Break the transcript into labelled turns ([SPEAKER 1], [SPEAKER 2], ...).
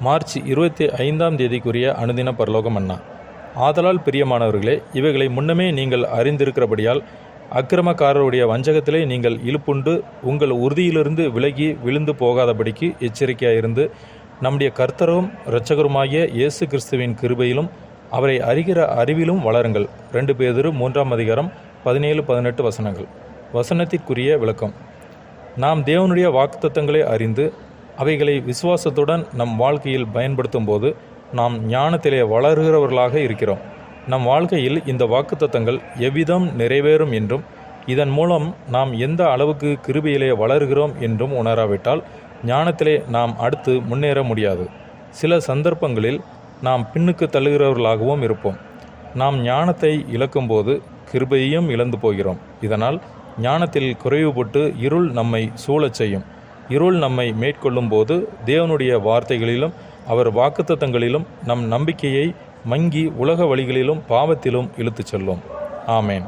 [SPEAKER 1] March 25ஆம் தேதிக்குரிய அனுதின பரலோக மன்னா. ஆதலால் பிரியமானவர்களே, இவைகளை முன்னமே நீங்கள் அறிந்திருக்கிறபடியால் அக்கிரமக்காரருடைய வஞ்சகத்திலே நீங்கள் இழுப்புண்டு உங்கள் உறுதியிலிருந்து விலகி விழுந்து போகாதபடிக்கு எச்சரிக்கையாயிருந்து நம்முடைய கர்த்தரும் இரட்சகருமாகிய இயேசு கிறிஸ்துவின் கிருபையிலும் அவரை அறிகிற அறிவிலும் வளருங்கள். 2 பேதுரு 3ஆம் அதிகாரம் 17-18 வசனங்கள். வசனத்திற்குரிய விளக்கம். நாம் தேவனுடைய வாக்குத்தத்தங்களை அறிந்து அவைகளை விசுவாசத்துடன் நம் வாழ்க்கையில் பயன்படுத்தும் போது நாம் ஞானத்திலே வளருகிறவர்களாக இருக்கிறோம். நம் வாழ்க்கையில் இந்த வாக்குத்தத்தங்கள் எவ்விதம் நிறைவேறும் என்றும் இதன் மூலம் நாம் எந்த அளவுக்கு கிருபையிலே வளருகிறோம் என்றும் உணராவிட்டால் ஞானத்திலே நாம் அடுத்து முன்னேற முடியாது. சில சந்தர்ப்பங்களில் நாம் பின்னுக்கு தள்ளுகிறவர்களாகவும் இருப்போம். நாம் ஞானத்தை இழக்கும்போது கிருபையையும் இழந்து போகிறோம். இதனால் ஞானத்தில் குறைவுபட்டு இருள் நம்மை சூழச் செய்யும். இருள் நம்மை மேற்கொள்ளும் போது தேவனுடைய வார்த்தைகளிலும் அவர் வாக்குத்தத்தங்களிலும் நம் நம்பிக்கையை மங்கி உலக வழிகளிலும் பாவத்திலும் இழுத்துச் செல்லும். ஆமேன்.